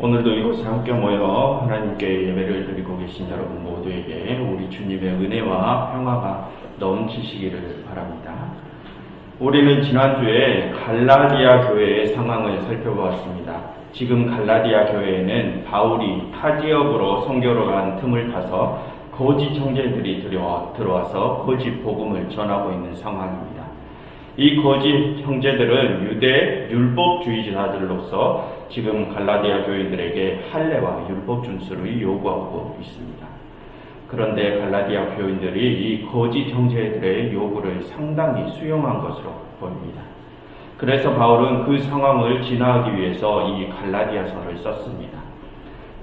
오늘도 이곳에 함께 모여 하나님께 예배를 드리고 계신 여러분 모두에게 우리 주님의 은혜와 평화가 넘치시기를 바랍니다. 우리는 지난주에 갈라디아 교회의 상황을 살펴보았습니다. 지금 갈라디아 교회에는 바울이 타 지역으로 선교로 간 틈을 타서 거짓 형제들이 들어와서 거짓 복음을 전하고 있는 상황입니다. 이 거짓 형제들은 유대 율법주의자들로서 지금 갈라디아 교인들에게 할례와 율법 준수를 요구하고 있습니다. 그런데 갈라디아 교인들이 이 거짓 형제들의 요구를 상당히 수용한 것으로 보입니다. 그래서 바울은 그 상황을 진화하기 위해서 이 갈라디아서를 썼습니다.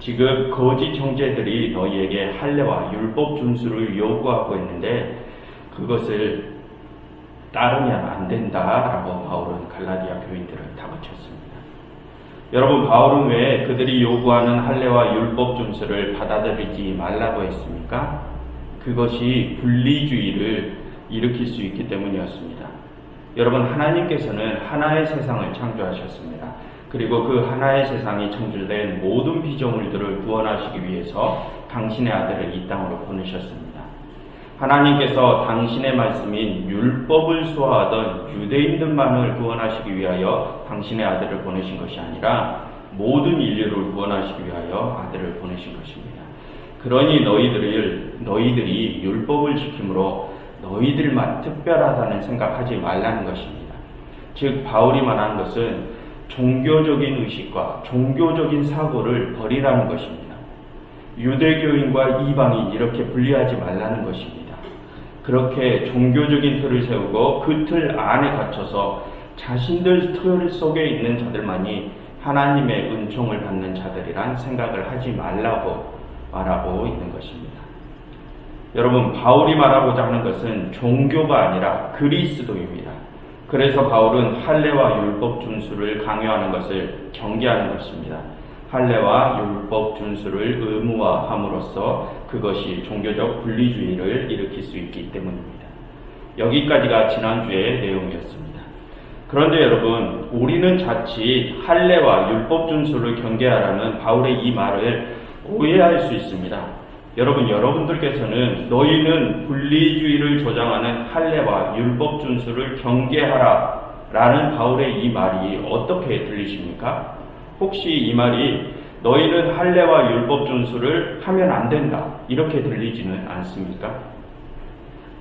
지금 거짓 형제들이 너희에게 할례와 율법 준수를 요구하고 있는데 그것을 따르면 안 된다라고 바울은 갈라디아 교인들을 다그쳤습니다. 여러분, 바울은 왜 그들이 요구하는 할례와 율법 준수를 받아들이지 말라고 했습니까? 그것이 분리주의를 일으킬 수 있기 때문이었습니다. 여러분, 하나님께서는 하나의 세상을 창조하셨습니다. 그리고 그 하나의 세상이 창조된 모든 피조물들을 구원하시기 위해서 당신의 아들을 이 땅으로 보내셨습니다. 하나님께서 당신의 말씀인 율법을 수호하던 유대인들만을 구원하시기 위하여 당신의 아들을 보내신 것이 아니라 모든 인류를 구원하시기 위하여 아들을 보내신 것입니다. 그러니 너희들이 율법을 지킴으로 너희들만 특별하다는 생각하지 말라는 것입니다. 즉 바울이 말하는 것은 종교적인 의식과 종교적인 사고를 버리라는 것입니다. 유대교인과 이방인 이렇게 분리하지 말라는 것입니다. 그렇게 종교적인 틀을 세우고 그 틀 안에 갇혀서 자신들 틀 속에 있는 자들만이 하나님의 은총을 받는 자들이란 생각을 하지 말라고 말하고 있는 것입니다. 여러분, 바울이 말하고자 하는 것은 종교가 아니라 그리스도입니다. 그래서 바울은 할례와 율법 준수를 강요하는 것을 경계하는 것입니다. 할례와 율법 준수를 의무화함으로써 그것이 종교적 분리주의를 일으킬 수 있기 때문입니다. 여기까지가 지난주의 내용이었습니다. 그런데 여러분, 우리는 자칫 할례와 율법 준수를 경계하라는 바울의 이 말을 오해할 수 있습니다. 여러분들께서는 너희는 분리주의를 조장하는 할례와 율법 준수를 경계하라 라는 바울의 이 말이 어떻게 들리십니까? 혹시 이 말이 너희는 할례와 율법 준수를 하면 안 된다 이렇게 들리지는 않습니까?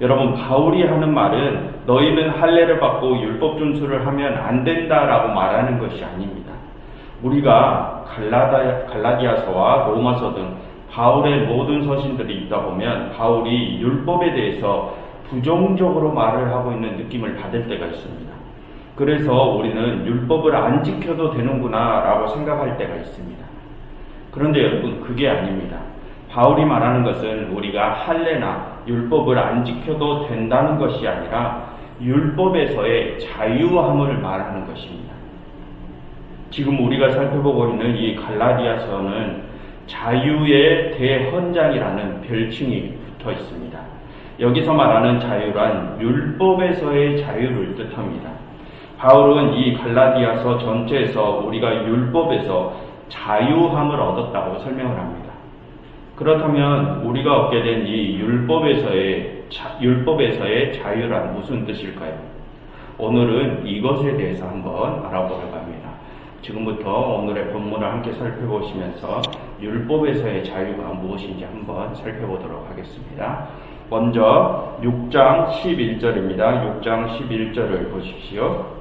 여러분, 바울이 하는 말은 너희는 할례를 받고 율법 준수를 하면 안 된다라고 말하는 것이 아닙니다. 우리가 갈라디아서와 로마서 등 바울의 모든 서신들이 있다 보면 바울이 율법에 대해서 부정적으로 말을 하고 있는 느낌을 받을 때가 있습니다. 그래서 우리는 율법을 안 지켜도 되는구나 라고 생각할 때가 있습니다. 그런데 여러분, 그게 아닙니다. 바울이 말하는 것은 우리가 할례나 율법을 안 지켜도 된다는 것이 아니라 율법에서의 자유함을 말하는 것입니다. 지금 우리가 살펴보고 있는 이 갈라디아서는 자유의 대헌장이라는 별칭이 붙어 있습니다. 여기서 말하는 자유란 율법에서의 자유를 뜻합니다. 바울은 이 갈라디아서 전체에서 우리가 율법에서 자유함을 얻었다고 설명을 합니다. 그렇다면 우리가 얻게 된 이 율법에서의 자유란 무슨 뜻일까요? 오늘은 이것에 대해서 한번 알아보려고 합니다. 지금부터 오늘의 본문을 함께 살펴보시면서 율법에서의 자유가 무엇인지 한번 살펴보도록 하겠습니다. 먼저 6장 11절입니다. 6장 11절을 보십시오.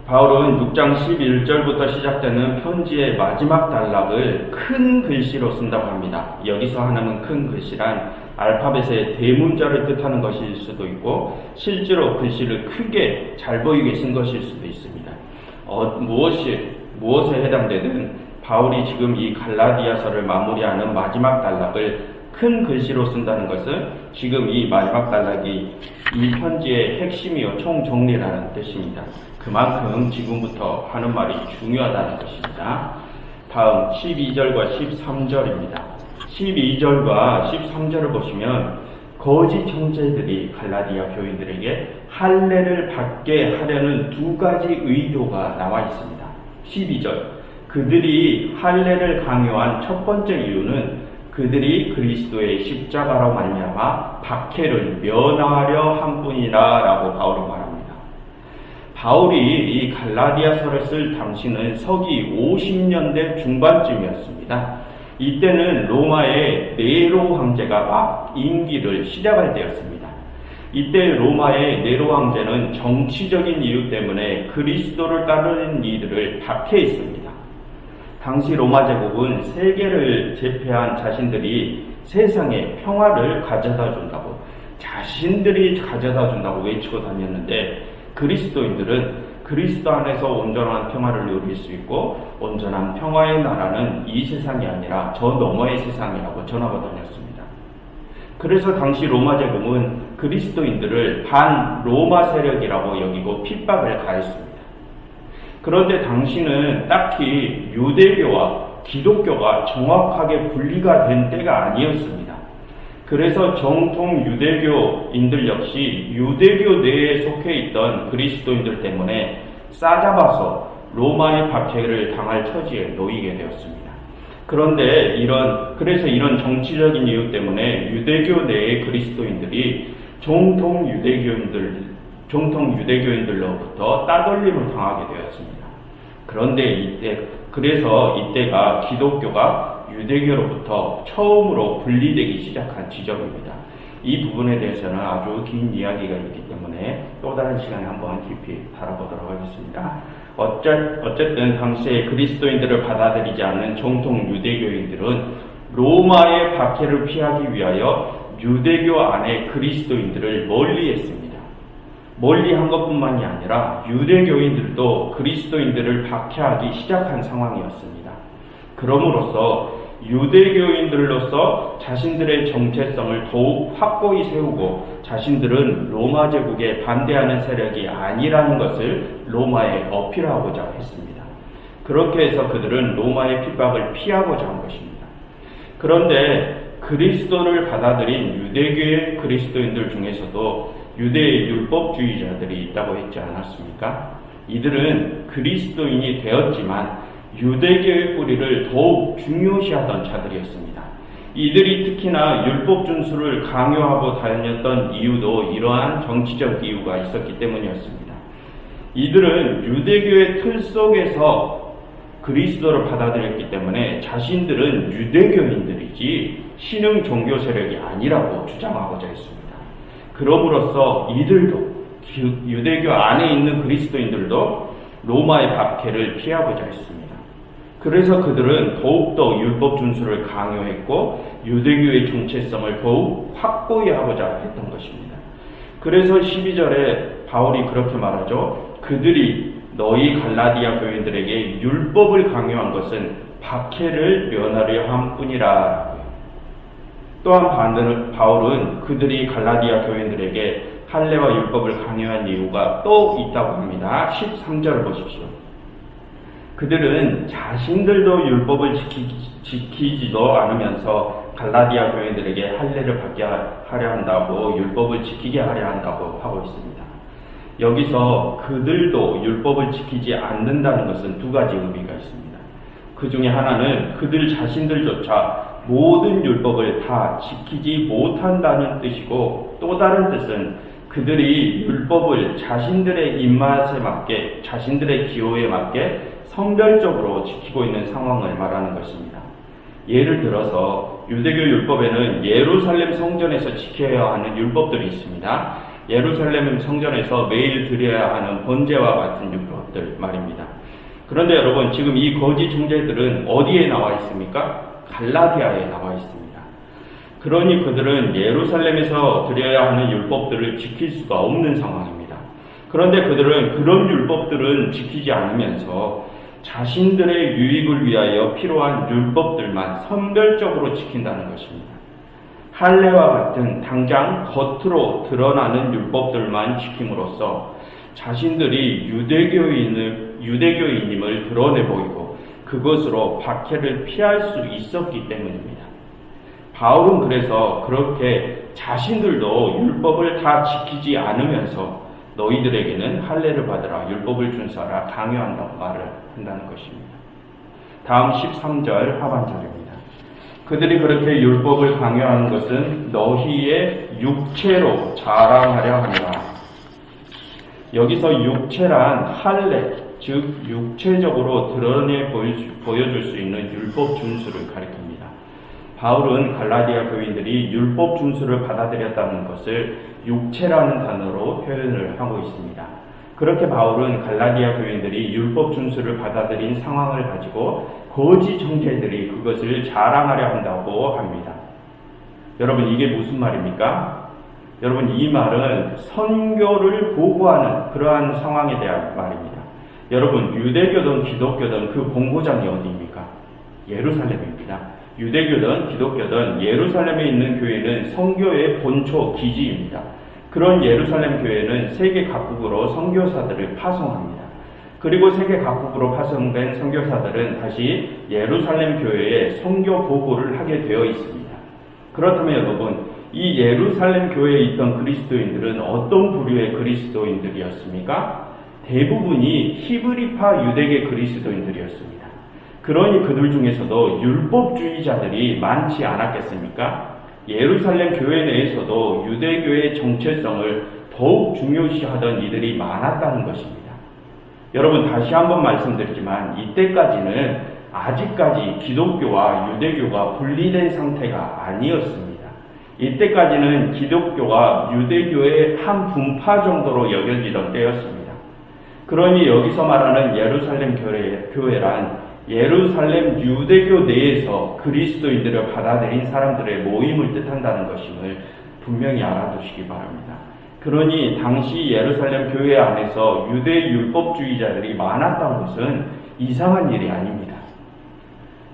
바울은 6장 11절부터 시작되는 편지의 마지막 단락을 큰 글씨로 쓴다고 합니다. 여기서 하는 큰 글씨란 알파벳의 대문자를 뜻하는 것일 수도 있고 실제로 글씨를 크게 잘 보이게 쓴 것일 수도 있습니다. 무엇에 해당되든 바울이 지금 이 갈라디아서를 마무리하는 마지막 단락을 큰 글씨로 쓴다는 것은 지금 이 마지막 단락이 이 편지의 핵심이요 총정리라는 뜻입니다. 그만큼 지금부터 하는 말이 중요하다는 것입니다. 다음 12절과 13절입니다. 12절과 13절을 보시면 거짓 형제들이 갈라디아 교인들에게 할례를 받게 하려는 두 가지 의도가 나와 있습니다. 12절 그들이 할례를 강요한 첫 번째 이유는 그들이 그리스도의 십자가로 말미암아 박해를 면하려 한 뿐이라라고 바울은 말합니다. 바울이 이 갈라디아서를 쓸 당시는 서기 50년대 중반쯤이었습니다. 이때는 로마의 네로 황제가 막 임기를 시작할 때였습니다. 이때 로마의 네로 황제는 정치적인 이유 때문에 그리스도를 따르는 이들을 박해했습니다. 당시 로마 제국은 세계를 제패한 자신들이 세상에 평화를 가져다 준다고, 자신들이 가져다 준다고 외치고 다녔는데, 그리스도인들은 그리스도 안에서 온전한 평화를 누릴 수 있고 온전한 평화의 나라는 이 세상이 아니라 저 너머의 세상이라고 전하고 다녔습니다. 그래서 당시 로마 제국은 그리스도인들을 반 로마 세력이라고 여기고 핍박을 가했습니다. 그런데 당시는 딱히 유대교와 기독교가 정확하게 분리가 된 때가 아니었습니다. 그래서 정통 유대교인들 역시 유대교 내에 속해 있던 그리스도인들 때문에 싸잡아서 로마의 박해를 당할 처지에 놓이게 되었습니다. 그런데 그래서 이런 정치적인 이유 때문에 유대교 내의 그리스도인들이 정통 유대교인들로부터 따돌림을 당하게 되었습니다. 그런데 그래서 이때가 기독교가 유대교로부터 처음으로 분리되기 시작한 지점입니다. 이 부분에 대해서는 아주 긴 이야기가 있기 때문에 또 다른 시간에 한번 깊이 다뤄보도록 하겠습니다. 어쨌든 당시에 그리스도인들을 받아들이지 않는 정통 유대교인들은 로마의 박해를 피하기 위하여 유대교 안에 그리스도인들을 멀리했습니다. 멀리한 것뿐만이 아니라 유대교인들도 그리스도인들을 박해하기 시작한 상황이었습니다. 그럼으로써 유대교인들로서 자신들의 정체성을 더욱 확고히 세우고 자신들은 로마 제국에 반대하는 세력이 아니라는 것을 로마에 어필하고자 했습니다. 그렇게 해서 그들은 로마의 핍박을 피하고자 한 것입니다. 그런데 그리스도를 받아들인 유대교의 그리스도인들 중에서도 유대의 율법주의자들이 있다고 했지 않았습니까? 이들은 그리스도인이 되었지만 유대교의 뿌리를 더욱 중요시하던 자들이었습니다. 이들이 특히나 율법 준수를 강요하고 다녔던 이유도 이러한 정치적 이유가 있었기 때문이었습니다. 이들은 유대교의 틀 속에서 그리스도를 받아들였기 때문에 자신들은 유대교인들이지 신흥 종교 세력이 아니라고 주장하고자 했습니다. 그럼으로써 이들도 유대교 안에 있는 그리스도인들도 로마의 박해를 피하고자 했습니다. 그래서 그들은 더욱더 율법 준수를 강요했고 유대교의 정체성을 더욱 확고히 하고자 했던 것입니다. 그래서 12절에 바울이 그렇게 말하죠. 그들이 너희 갈라디아 교인들에게 율법을 강요한 것은 박해를 면하려 한 뿐이라. 또한 반대로 바울은 그들이 갈라디아 교인들에게 할례와 율법을 강요한 이유가 또 있다고 합니다. 13절을 보십시오. 그들은 자신들도 율법을 지키지도 않으면서 갈라디아 교인들에게 할례를 받게 하려 한다고 율법을 지키게 하려 한다고 하고 있습니다. 여기서 그들도 율법을 지키지 않는다는 것은 두 가지 의미가 있습니다. 그 중에 하나는 그들 자신들조차 모든 율법을 다 지키지 못한다는 뜻이고, 또 다른 뜻은 그들이 율법을 자신들의 입맛에 맞게, 자신들의 기호에 맞게 선별적으로 지키고 있는 상황을 말하는 것입니다. 예를 들어서 유대교 율법에는 예루살렘 성전에서 지켜야 하는 율법들이 있습니다. 예루살렘 성전에서 매일 드려야 하는 번제와 같은 율법들 말입니다. 그런데 여러분, 지금 이 거짓 형제들은 어디에 나와 있습니까? 갈라디아에 나와 있습니다. 그러니 그들은 예루살렘에서 드려야 하는 율법들을 지킬 수가 없는 상황입니다. 그런데 그들은 그런 율법들은 지키지 않으면서 자신들의 유익을 위하여 필요한 율법들만 선별적으로 지킨다는 것입니다. 할례와 같은 당장 겉으로 드러나는 율법들만 지킴으로써 자신들이 유대교인임을 드러내 보이고 그것으로 박해를 피할 수 있었기 때문입니다. 바울은 그래서 그렇게 자신들도 율법을 다 지키지 않으면서 너희들에게는 할례를 받으라, 율법을 준수하라 강요한다고 말을 한다는 것입니다. 다음 13절 하반절입니다. 그들이 그렇게 율법을 강요하는 것은 너희의 육체로 자랑하려 합니다. 여기서 육체란 할례, 즉 육체적으로 드러내 보여줄 수 있는 율법 준수를 가리킵니다. 바울은 갈라디아 교인들이 율법 준수를 받아들였다는 것을 육체라는 단어로 표현을 하고 있습니다. 그렇게 바울은 갈라디아 교인들이 율법 준수를 받아들인 상황을 가지고 거짓 형제들이 그것을 자랑하려 한다고 합니다. 여러분, 이게 무슨 말입니까? 여러분, 이 말은 선교를 보고하는 그러한 상황에 대한 말입니다. 여러분, 유대교든 기독교든 그 본고장이 어디입니까? 예루살렘입니다. 유대교든 기독교든 예루살렘에 있는 교회는 선교의 본초 기지입니다. 그런 예루살렘 교회는 세계 각국으로 선교사들을 파송합니다. 그리고 세계 각국으로 파송된 선교사들은 다시 예루살렘 교회에 선교 보고를 하게 되어 있습니다. 그렇다면 여러분, 이 예루살렘 교회에 있던 그리스도인들은 어떤 부류의 그리스도인들이었습니까? 대부분이 히브리파 유대계 그리스도인들이었습니다. 그러니 그들 중에서도 율법주의자들이 많지 않았겠습니까? 예루살렘 교회 내에서도 유대교의 정체성을 더욱 중요시하던 이들이 많았다는 것입니다. 여러분, 다시 한번 말씀드리지만 이때까지는 아직까지 기독교와 유대교가 분리된 상태가 아니었습니다. 이때까지는 기독교가 유대교의 한 분파 정도로 여겨지던 때였습니다. 그러니 여기서 말하는 예루살렘 교회란 예루살렘 유대교 내에서 그리스도인들을 받아들인 사람들의 모임을 뜻한다는 것임을 분명히 알아두시기 바랍니다. 그러니 당시 예루살렘 교회 안에서 유대 율법주의자들이 많았던 것은 이상한 일이 아닙니다.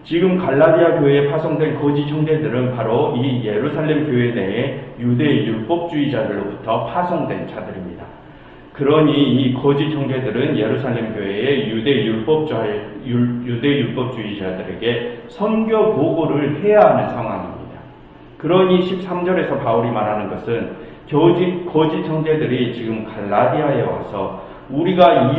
지금 갈라디아 교회에 파송된 거짓 형제들은 바로 이 예루살렘 교회 내에 유대 율법주의자들로부터 파송된 자들입니다. 그러니 이 거짓 형제들은 예루살렘 교회의 유대 율법주의자들에게 선교 보고를 해야 하는 상황입니다. 그러니 13절에서 바울이 말하는 것은 거짓 형제들이 지금 갈라디아에 와서 우리가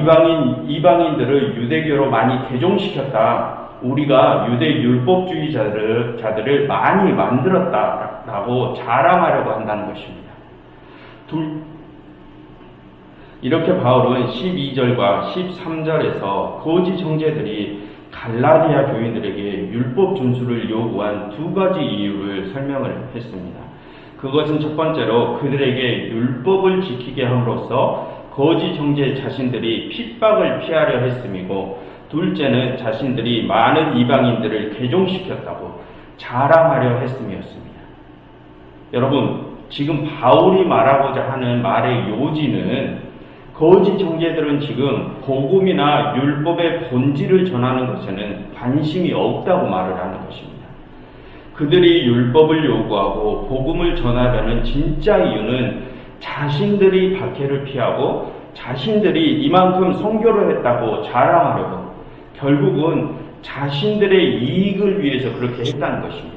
이방인들을 유대교로 많이 개종시켰다, 우리가 유대 율법주의자들을 많이 만들었다라고 자랑하려고 한다는 것입니다. 이렇게 바울은 12절과 13절에서 거짓 형제들이 갈라디아 교인들에게 율법 준수를 요구한 두 가지 이유를 설명을 했습니다. 그것은 첫 번째로 그들에게 율법을 지키게 함으로써 거짓 형제 자신들이 핍박을 피하려 했음이고, 둘째는 자신들이 많은 이방인들을 개종시켰다고 자랑하려 했음이었습니다. 여러분, 지금 바울이 말하고자 하는 말의 요지는 거짓 형제들은 지금 복음이나 율법의 본질을 전하는 것에는 관심이 없다고 말을 하는 것입니다. 그들이 율법을 요구하고 복음을 전하려는 진짜 이유는 자신들이 박해를 피하고 자신들이 이만큼 선교를 했다고 자랑하려고, 결국은 자신들의 이익을 위해서 그렇게 했다는 것입니다.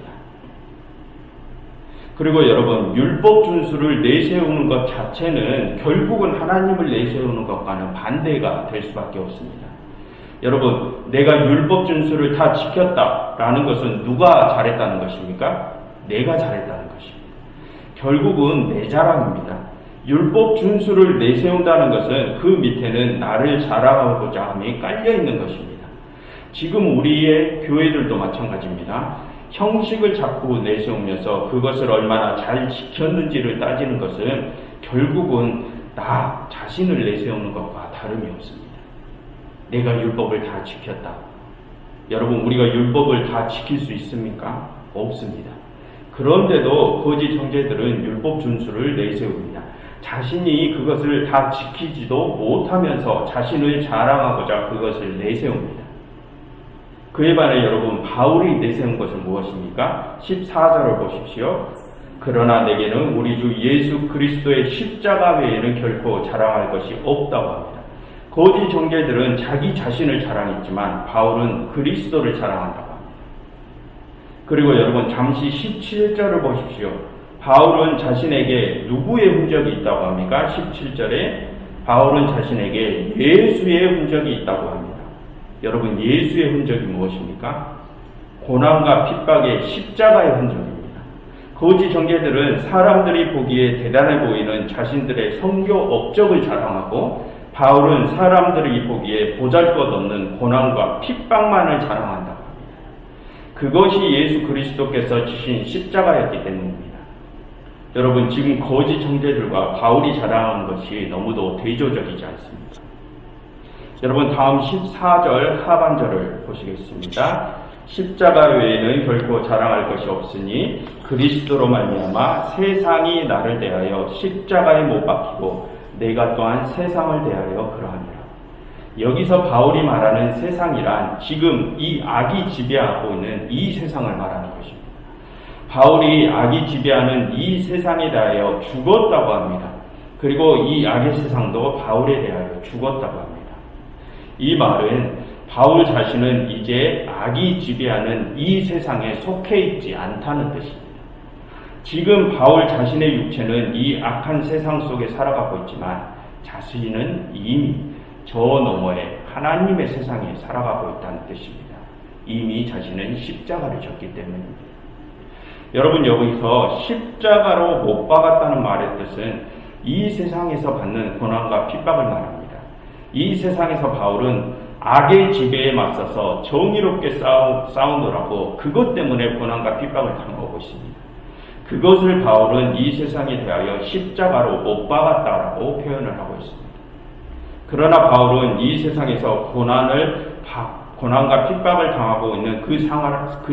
그리고 여러분, 율법 준수를 내세우는 것 자체는 결국은 하나님을 내세우는 것과는 반대가 될 수밖에 없습니다. 여러분, 내가 율법 준수를 다 지켰다라는 것은 누가 잘했다는 것입니까? 내가 잘했다는 것입니다. 결국은 내 자랑입니다. 율법 준수를 내세운다는 것은 그 밑에는 나를 자랑하고자 함이 깔려 있는 것입니다. 지금 우리의 교회들도 마찬가지입니다. 형식을 자꾸 내세우면서 그것을 얼마나 잘 지켰는지를 따지는 것은 결국은 나 자신을 내세우는 것과 다름이 없습니다. 내가 율법을 다 지켰다. 여러분, 우리가 율법을 다 지킬 수 있습니까? 없습니다. 그런데도 거짓 형제들은 율법 준수를 내세웁니다. 자신이 그것을 다 지키지도 못하면서 자신을 자랑하고자 그것을 내세웁니다. 그에 반해 여러분, 바울이 내세운 것은 무엇입니까? 14절을 보십시오. 그러나 내게는 우리 주 예수 그리스도의 십자가 외에는 결코 자랑할 것이 없다고 합니다. 거짓 형제들은 자기 자신을 자랑했지만 바울은 그리스도를 자랑한다고 합니다. 그리고 여러분, 잠시 17절을 보십시오. 바울은 자신에게 누구의 흔적이 있다고 합니까? 17절에 바울은 자신에게 예수의 흔적이 있다고 합니다. 여러분, 예수의 흔적이 무엇입니까? 고난과 핍박의 십자가의 흔적입니다. 거짓 정죄들은 사람들이 보기에 대단해 보이는 자신들의 선교 업적을 자랑하고, 바울은 사람들이 보기에 보잘것없는 고난과 핍박만을 자랑한다고 합니다. 그것이 예수 그리스도께서 지신 십자가였기 때문입니다. 여러분, 지금 거짓 정죄들과 바울이 자랑하는 것이 너무도 대조적이지 않습니까? 여러분, 다음 14절 하반절을 보시겠습니다. 십자가 외에는 결코 자랑할 것이 없으니 그리스도로 말미암아 세상이 나를 대하여 십자가에 못 박히고 내가 또한 세상을 대하여 그러하니라. 여기서 바울이 말하는 세상이란 지금 이 악이 지배하고 있는 이 세상을 말하는 것입니다. 바울이 악이 지배하는 이 세상에 대하여 죽었다고 합니다. 그리고 이 악의 세상도 바울에 대하여 죽었다고 합니다. 이 말은 바울 자신은 이제 악이 지배하는 이 세상에 속해 있지 않다는 뜻입니다. 지금 바울 자신의 육체는 이 악한 세상 속에 살아가고 있지만 자신은 이미 저 너머에 하나님의 세상에 살아가고 있다는 뜻입니다. 이미 자신은 십자가를 졌기 때문입니다. 여러분, 여기서 십자가로 못 박았다는 말의 뜻은 이 세상에서 받는 고난과 핍박을 말합니다. 이 세상에서 바울은 악의 지배에 맞서서 정의롭게 싸우느라고 그것 때문에 고난과 핍박을 당하고 있습니다. 그것을 바울은 이 세상에 대하여 십자가로 못 박았다라고 표현을 하고 있습니다. 그러나 바울은 이 세상에서 고난과 핍박을 당하고 있는 그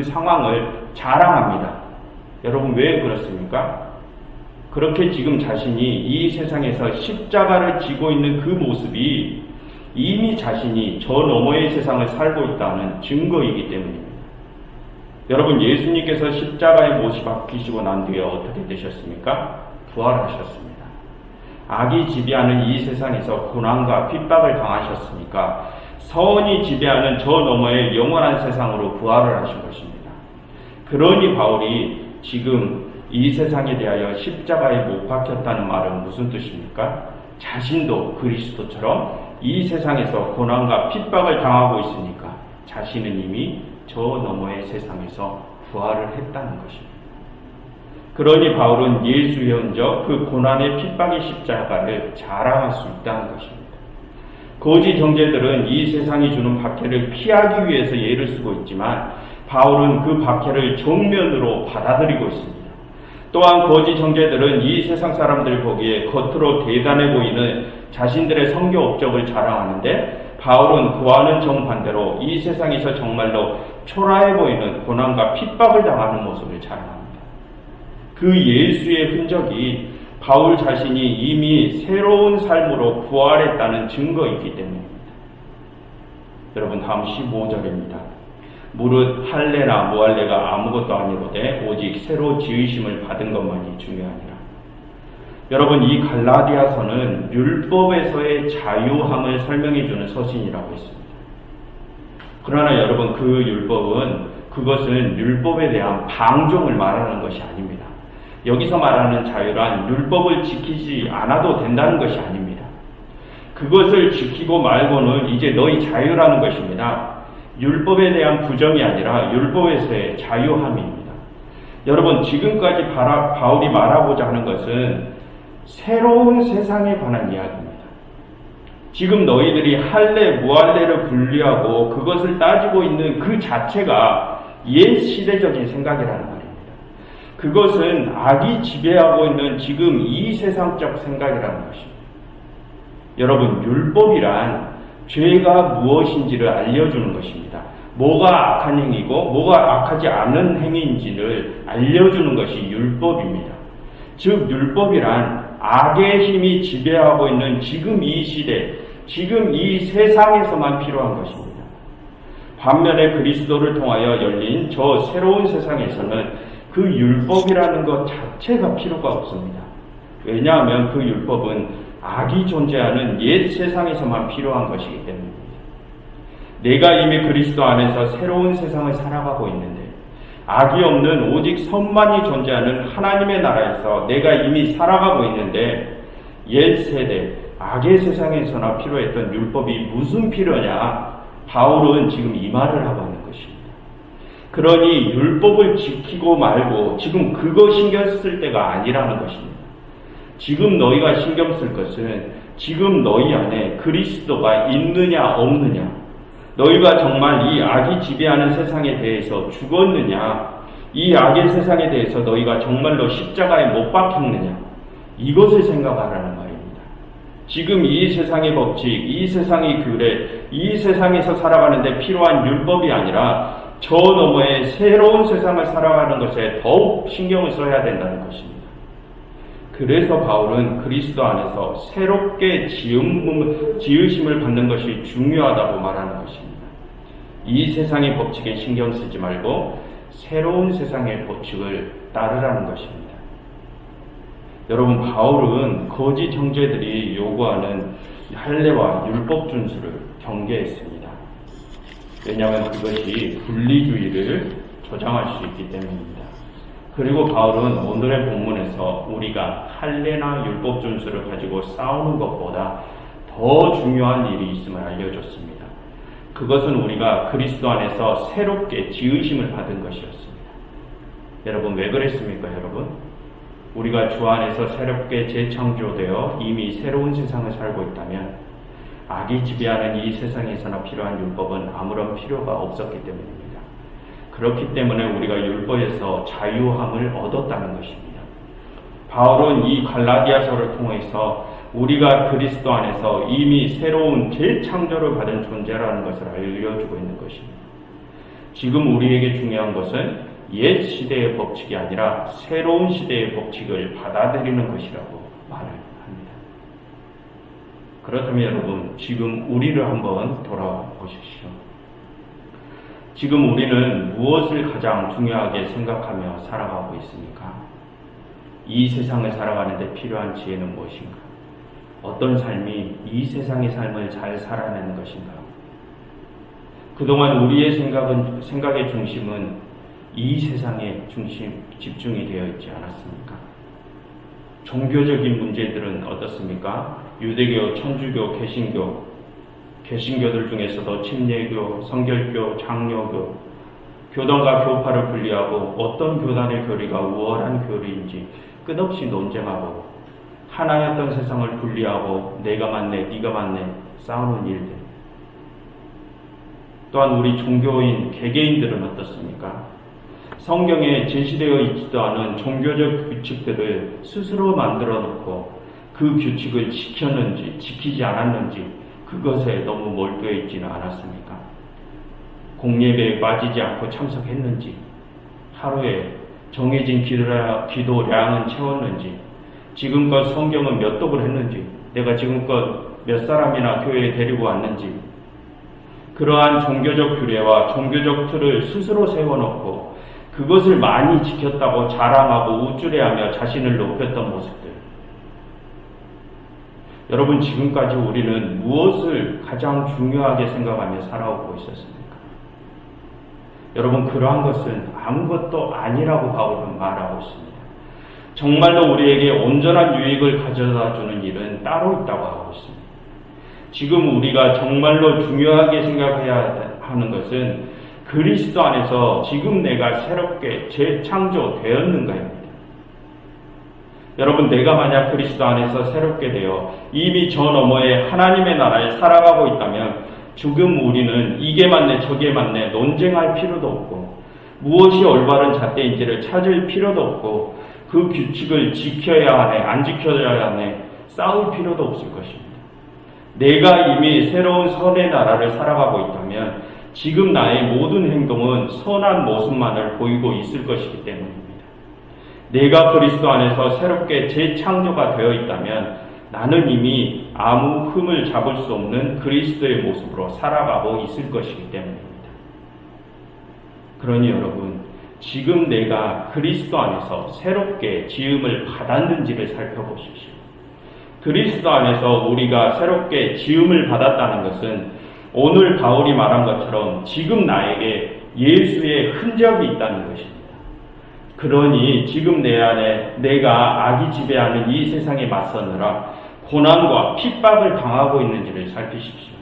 상황을 자랑합니다. 여러분, 왜 그렇습니까? 그렇게 지금 자신이 이 세상에서 십자가를 지고 있는 그 모습이 이미 자신이 저 너머의 세상을 살고 있다는 증거이기 때문입니다. 여러분, 예수님께서 십자가에 못이 박히시고 난 뒤에 어떻게 되셨습니까? 부활하셨습니다. 악이 지배하는 이 세상에서 고난과 핍박을 당하셨으니까 선이 지배하는 저 너머의 영원한 세상으로 부활을 하신 것입니다. 그러니 바울이 지금 이 세상에 대하여 십자가에 못 박혔다는 말은 무슨 뜻입니까? 자신도 그리스도처럼 이 세상에서 고난과 핍박을 당하고 있으니까 자신은 이미 저 너머의 세상에서 부활을 했다는 것입니다. 그러니 바울은 예수의 흔적, 그 고난의 핍박의 십자가를 자랑할 수 있다는 것입니다. 거짓 정죄들은 이 세상이 주는 박해를 피하기 위해서 예를 쓰고 있지만 바울은 그 박해를 정면으로 받아들이고 있습니다. 또한 거짓 정죄들은 이 세상 사람들 보기에 겉으로 대단해 보이는 자신들의 선교 업적을 자랑하는데 바울은 그와는 정반대로 이 세상에서 정말로 초라해 보이는 고난과 핍박을 당하는 모습을 자랑합니다. 그 예수의 흔적이 바울 자신이 이미 새로운 삶으로 부활했다는 증거이기 때문입니다. 여러분, 다음 15절입니다. 무릇 할례나 무할례가 아무것도 아니로되 오직 새로 지으심을 받은 것만이 중요하니라. 여러분, 이 갈라디아서는 율법에서의 자유함을 설명해주는 서신이라고 했습니다. 그러나 여러분, 그 율법은 그것은 율법에 대한 방종을 말하는 것이 아닙니다. 여기서 말하는 자유란 율법을 지키지 않아도 된다는 것이 아닙니다. 그것을 지키고 말고는 이제 너희 자유라는 것입니다. 율법에 대한 부정이 아니라 율법에서의 자유함입니다. 여러분, 지금까지 바울이 말하고자 하는 것은 새로운 세상에 관한 이야기입니다. 지금 너희들이 할례, 무할례를 분리하고 그것을 따지고 있는 그 자체가 옛 시대적인 생각이라는 말입니다. 그것은 악이 지배하고 있는 지금 이 세상적 생각이라는 것입니다. 여러분, 율법이란 죄가 무엇인지를 알려주는 것입니다. 뭐가 악한 행위고 뭐가 악하지 않은 행위인지를 알려주는 것이 율법입니다. 즉, 율법이란 악의 힘이 지배하고 있는 지금 이 시대, 지금 이 세상에서만 필요한 것입니다. 반면에 그리스도를 통하여 열린 저 새로운 세상에서는 그 율법이라는 것 자체가 필요가 없습니다. 왜냐하면 그 율법은 악이 존재하는 옛 세상에서만 필요한 것이기 때문입니다. 내가 이미 그리스도 안에서 새로운 세상을 살아가고 있는데 악이 없는 오직 선만이 존재하는 하나님의 나라에서 내가 이미 살아가고 있는데 옛 세대, 악의 세상에서나 필요했던 율법이 무슨 필요냐? 바울은 지금 이 말을 하고 있는 것입니다. 그러니 율법을 지키고 말고 지금 그거 신경 쓸 때가 아니라는 것입니다. 지금 너희가 신경 쓸 것은 지금 너희 안에 그리스도가 있느냐 없느냐, 너희가 정말 이 악이 지배하는 세상에 대해서 죽었느냐, 이 악의 세상에 대해서 너희가 정말로 십자가에 못 박혔느냐, 이것을 생각하라는 말입니다. 지금 이 세상의 법칙, 이 세상의 규례, 이 세상에서 살아가는데 필요한 율법이 아니라 저 너머의 새로운 세상을 살아가는 것에 더욱 신경을 써야 된다는 것입니다. 그래서 바울은 그리스도 안에서 새롭게 지으심을 받는 것이 중요하다고 말하는 것입니다. 이 세상의 법칙에 신경 쓰지 말고 새로운 세상의 법칙을 따르라는 것입니다. 여러분, 바울은 거짓 형제들이 요구하는 할례와 율법 준수를 경계했습니다. 왜냐하면 그것이 분리주의를 조장할 수 있기 때문입니다. 그리고 바울은 오늘의 본문에서 우리가 할례나 율법 준수를 가지고 싸우는 것보다 더 중요한 일이 있음을 알려줬습니다. 그것은 우리가 그리스도 안에서 새롭게 지으심을 받은 것이었습니다. 여러분, 왜 그랬습니까, 여러분? 우리가 주 안에서 새롭게 재창조되어 이미 새로운 세상을 살고 있다면 악이 지배하는 이 세상에서나 필요한 율법은 아무런 필요가 없었기 때문입니다. 그렇기 때문에 우리가 율법에서 자유함을 얻었다는 것입니다. 바울은 이 갈라디아서를 통해서 우리가 그리스도 안에서 이미 새로운 재창조를 받은 존재라는 것을 알려주고 있는 것입니다. 지금 우리에게 중요한 것은 옛 시대의 법칙이 아니라 새로운 시대의 법칙을 받아들이는 것이라고 말을 합니다. 그렇다면 여러분, 지금 우리를 한번 돌아보십시오. 지금 우리는 무엇을 가장 중요하게 생각하며 살아가고 있습니까? 이 세상을 살아가는데 필요한 지혜는 무엇인가? 어떤 삶이 이 세상의 삶을 잘 살아내는 것인가? 그동안 우리의 생각의 중심은 이 세상에 집중이 되어 있지 않았습니까? 종교적인 문제들은 어떻습니까? 유대교, 천주교, 개신교들 중에서도 침례교, 성결교, 장로교, 교단과 교파를 분리하고 어떤 교단의 교리가 우월한 교리인지 끝없이 논쟁하고 하나였던 세상을 분리하고 내가 맞네, 네가 맞네 싸우는 일들. 또한 우리 종교인, 개개인들은 어떻습니까? 성경에 제시되어 있지도 않은 종교적 규칙들을 스스로 만들어 놓고 그 규칙을 지켰는지 지키지 않았는지 그것에 너무 몰두해 있지는 않았습니까? 공예배에 빠지지 않고 참석했는지, 하루에 정해진 기도량은 채웠는지, 지금껏 성경은 몇 독을 했는지, 내가 지금껏 몇 사람이나 교회에 데리고 왔는지, 그러한 종교적 규례와 종교적 틀을 스스로 세워놓고 그것을 많이 지켰다고 자랑하고 우쭐해하며 자신을 높였던 모습들. 여러분, 지금까지 우리는 무엇을 가장 중요하게 생각하며 살아오고 있었습니까? 여러분, 그러한 것은 아무것도 아니라고 바울은 말하고 있습니다. 정말로 우리에게 온전한 유익을 가져다주는 일은 따로 있다고 하고 있습니다. 지금 우리가 정말로 중요하게 생각해야 하는 것은 그리스도 안에서 지금 내가 새롭게 재창조되었는가입니다. 여러분, 내가 만약 그리스도 안에서 새롭게 되어 이미 저 너머에 하나님의 나라에 살아가고 있다면 지금 우리는 이게 맞네 저게 맞네 논쟁할 필요도 없고 무엇이 올바른 잣대인지를 찾을 필요도 없고 그 규칙을 지켜야 하네 안 지켜야 하네 싸울 필요도 없을 것입니다. 내가 이미 새로운 선의 나라를 살아가고 있다면 지금 나의 모든 행동은 선한 모습만을 보이고 있을 것이기 때문입니다. 내가 그리스도 안에서 새롭게 재창조가 되어 있다면 나는 이미 아무 흠을 잡을 수 없는 그리스도의 모습으로 살아가고 있을 것이기 때문입니다. 그러니 여러분, 지금 내가 그리스도 안에서 새롭게 지음을 받았는지를 살펴보십시오. 그리스도 안에서 우리가 새롭게 지음을 받았다는 것은 오늘 바울이 말한 것처럼 지금 나에게 예수의 흔적이 있다는 것입니다. 그러니 지금 내 안에 내가 악이 지배하는 이 세상에 맞서느라 고난과 핍박을 당하고 있는지를 살피십시오.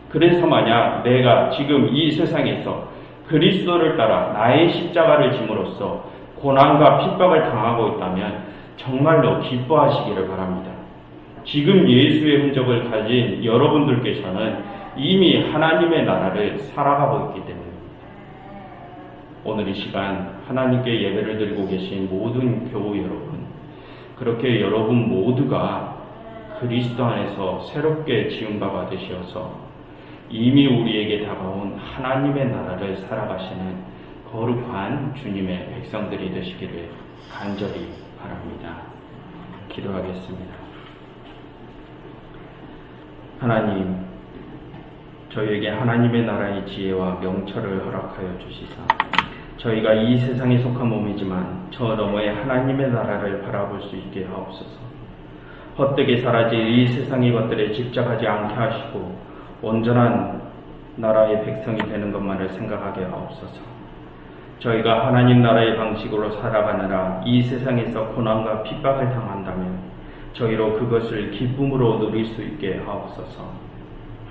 그래서 만약 내가 지금 이 세상에서 그리스도를 따라 나의 십자가를 짐으로써 고난과 핍박을 당하고 있다면 정말로 기뻐하시기를 바랍니다. 지금 예수의 흔적을 가진 여러분들께서는 이미 하나님의 나라를 살아가고 있기 때문입니다. 오늘 이 시간 하나님께 예배를 드리고 계신 모든 교우 여러분, 그렇게 여러분 모두가 그리스도 안에서 새롭게 지음바 받으셔서 이미 우리에게 다가온 하나님의 나라를 살아가시는 거룩한 주님의 백성들이 되시기를 간절히 바랍니다. 기도하겠습니다. 하나님, 저희에게 하나님의 나라의 지혜와 명철을 허락하여 주시사 저희가 이 세상에 속한 몸이지만 저 너머의 하나님의 나라를 바라볼 수 있게 하옵소서. 헛되게 사라질 이 세상의 것들에 집착하지 않게 하시고 온전한 나라의 백성이 되는 것만을 생각하게 하옵소서. 저희가 하나님 나라의 방식으로 살아가느라 이 세상에서 고난과 핍박을 당한다면 저희로 그것을 기쁨으로 누릴 수 있게 하옵소서.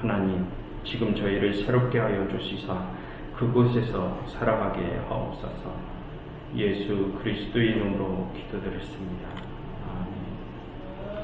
하나님, 지금 저희를 새롭게 하여 주시사 그곳에서 살아가게 하옵소서. 예수 그리스도의 이름으로 기도드렸습니다.